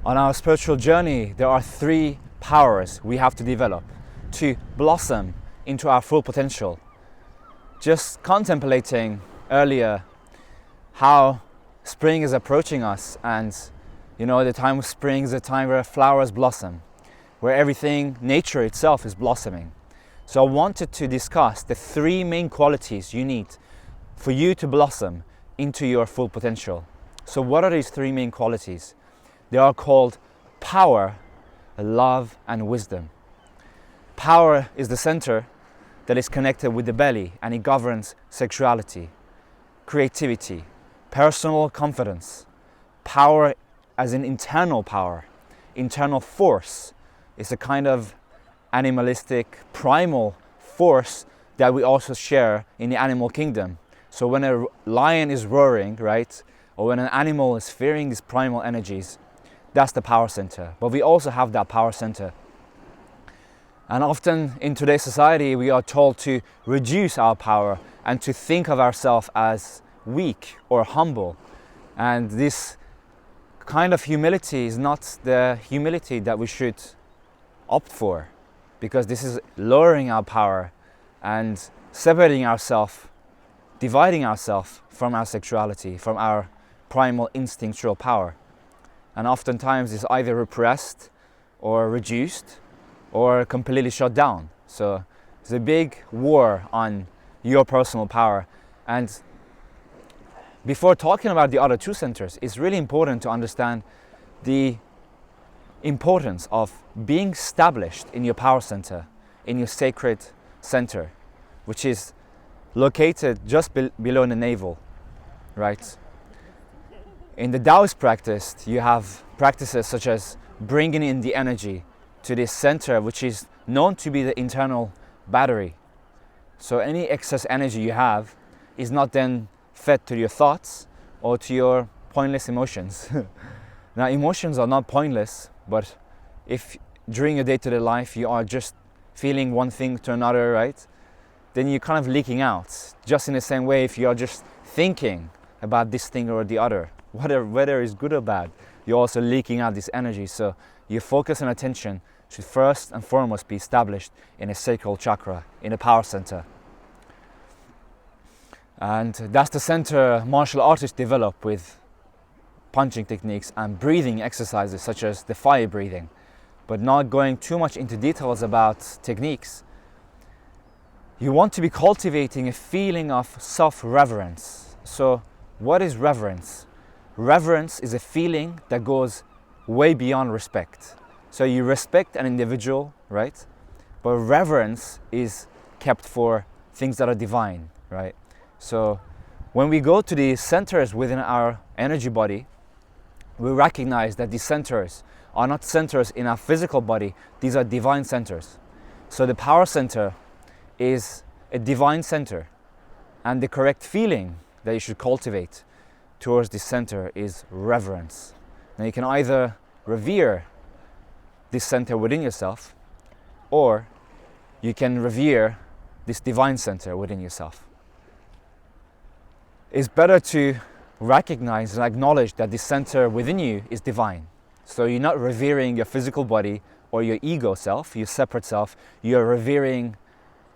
On our spiritual journey, there are three powers we have to develop to blossom into our full potential. Just contemplating earlier how spring is approaching us, and the time of spring is a time where flowers blossom, where everything, nature itself, is blossoming. So I wanted to discuss the three main qualities you need for you to blossom into your full potential. So what are these three main qualities? They are called power, love, and wisdom. Power is the center that is connected with the belly, and it governs sexuality, creativity, personal confidence. Power as an internal power, internal force. Is a kind of animalistic, primal force that we also share in the animal kingdom. So when a lion is roaring, right, or when an animal is fearing these primal energies, that's the power center. But we also have that power center. And often in today's society, we are told to reduce our power and to think of ourselves as weak or humble. And this kind of humility is not the humility that we should opt for, because this is lowering our power and separating ourselves, dividing ourselves from our sexuality, from our primal instinctual power. And oftentimes it's either repressed or reduced or completely shut down. So it's a big war on your personal power. And before talking about the other two centers, it's really important to understand the importance of being established in your power center, in your sacred center, which is located just below the navel, right? In the Taoist practice, you have practices such as bringing in the energy to this center, which is known to be the internal battery. So any excess energy you have is not then fed to your thoughts or to your pointless emotions. Now, emotions are not pointless, but if during your day-to-day life you are just feeling one thing to another, right, then you're kind of leaking out. Just in the same way, if you are just thinking about this thing or the other, whether it's good or bad, you're also leaking out this energy. So your focus and attention should first and foremost be established in a sacral chakra, in a power center. And that's the center martial artists develop with punching techniques and breathing exercises such as the fire breathing. But not going too much into details about techniques, you want to be cultivating a feeling of self-reverence. So what is reverence? Reverence is a feeling that goes way beyond respect. So you respect an individual, right? But reverence is kept for things that are divine, right? So when we go to the centers within our energy body, we recognize that these centers are not centers in our physical body, these are divine centers. So the power center is a divine center, and the correct feeling that you should cultivate towards this center is reverence. Now you can either revere this center within yourself, or you can revere this divine center within yourself. It's better to recognize and acknowledge that this center within you is divine. So you're not revering your physical body or your ego self, your separate self, you're revering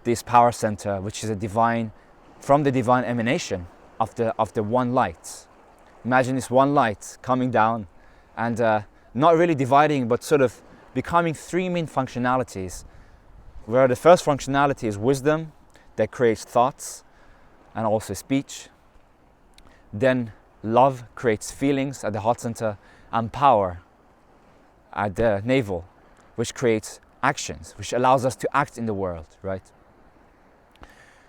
this power center, which is from the divine emanation of the one light. Imagine this one light coming down and not really dividing, but sort of becoming three main functionalities, where the first functionality is wisdom that creates thoughts and also speech. Then love creates feelings at the heart center, and power at the navel, which creates actions, which allows us to act in the world, right?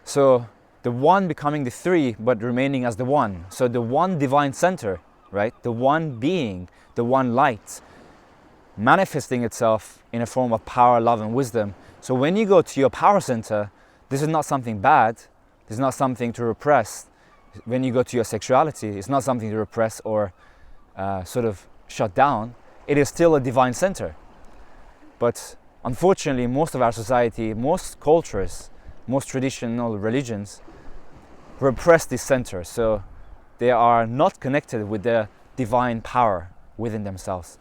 So the one becoming the three, but remaining as the one. So the one divine center, right? The one being, the one light, manifesting itself in a form of power, love, and wisdom. So when you go to your power center, this is not something bad. This is not something to repress. When you go to your sexuality, it's not something to repress or sort of shut down. It is still a divine center. But unfortunately, most of our society, most cultures, most traditional religions repress this center. So they are not connected with the divine power within themselves.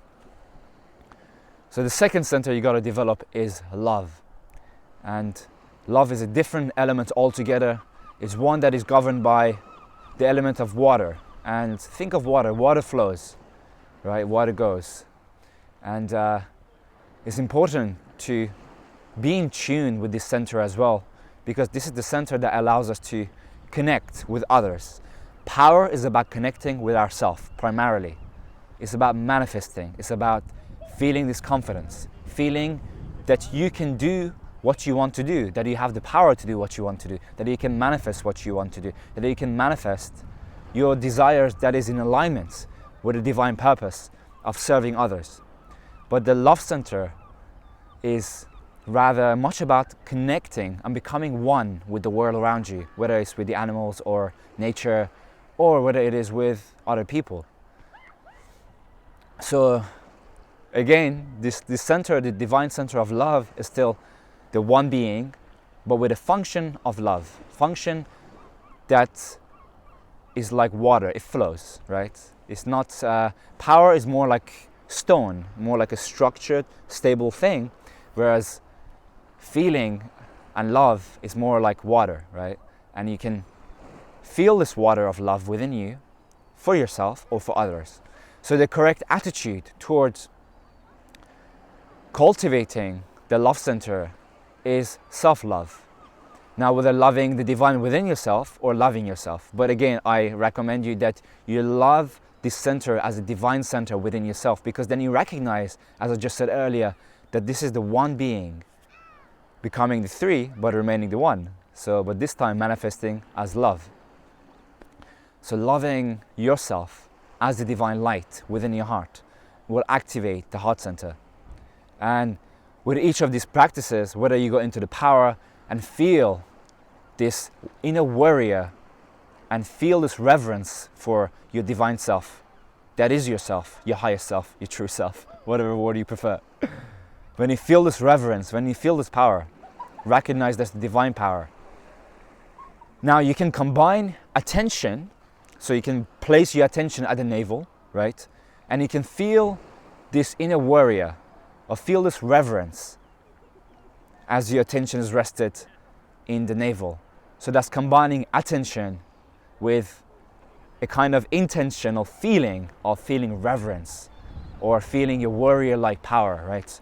So the second center you got to develop is love. And love is a different element altogether. It's one that is governed by the element of water. And think of water. Water flows, right? Water goes. And it's important to be in tune with this center as well, because this is the center that allows us to connect with others. Power is about connecting with ourselves primarily. It's about manifesting. It's about feeling this confidence, feeling that you can do what you want to do, that you have the power to do what you want to do, that you can manifest what you want to do, that you can manifest your desires that is in alignment with the divine purpose of serving others. But the love center is rather much about connecting and becoming one with the world around you, whether it's with the animals or nature, or whether it is with other people. So again, this center, the divine center of love, is still the one being, but with a function of love. Function that is like water, it flows, right? It's not, power is more like stone, more like a structured, stable thing, whereas feeling and love is more like water, right? And you can feel this water of love within you for yourself or for others. So the correct attitude towards cultivating the love center is self-love. Now, whether loving the divine within yourself or loving yourself. But again, I recommend you that you love this center as a divine center within yourself, because then you recognize, as I just said earlier, that this is the one being becoming the three, but remaining the one. So, but this time manifesting as love. So loving yourself as the divine light within your heart will activate the heart center. And with each of these practices, whether you go into the power and feel this inner warrior and feel this reverence for your divine self, that is yourself, your higher self, your true self, whatever word you prefer. When you feel this reverence, when you feel this power, recognize that's the divine power. Now you can combine attention, so you can place your attention at the navel, right? And you can feel this inner warrior, or feel this reverence as your attention is rested in the navel. So that's combining attention with a kind of intentional feeling of feeling reverence, or feeling your warrior-like power, right?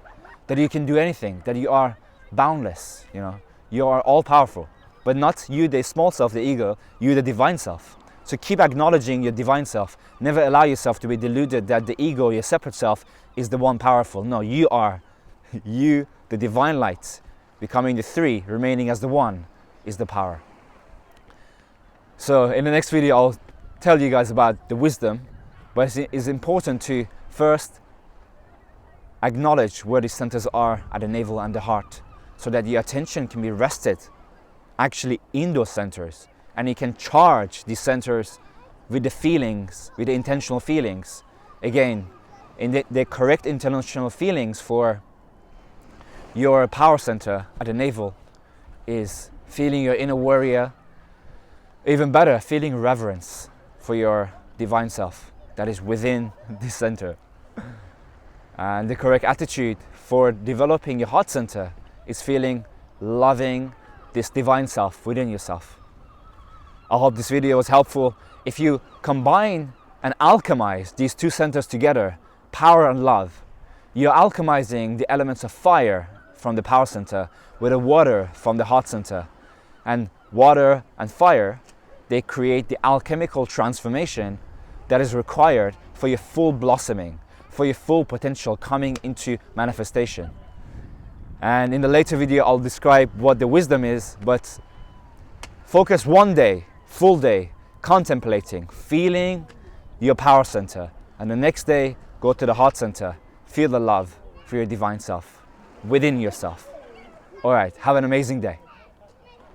That you can do anything, that you are boundless, you know, you are all-powerful, but not you, the small self, the ego, you, the divine self. So keep acknowledging your divine self. Never allow yourself to be deluded that the ego, your separate self, is the one powerful. No, you are, you, the divine light, becoming the three, remaining as the one, is the power. So in the next video, I'll tell you guys about the wisdom, but it's important to first acknowledge where these centers are at the navel and the heart, so that your attention can be rested actually in those centers, and you can charge these centers with the feelings, with the intentional feelings. Again, in the correct intentional feelings for your power center at the navel is feeling your inner warrior, even better, feeling reverence for your divine self that is within this center. And the correct attitude for developing your heart center is feeling loving this divine self within yourself. I hope this video was helpful. If you combine and alchemize these two centers together, power and love, you're alchemizing the elements of fire from the power center with the water from the heart center. And water and fire, they create the alchemical transformation that is required for your full blossoming, for your full potential coming into manifestation. And in the later video, I'll describe what the wisdom is, but focus one day, full day, contemplating, feeling your power center. And the next day, go to the heart center, feel the love for your divine self within yourself. All right, have an amazing day.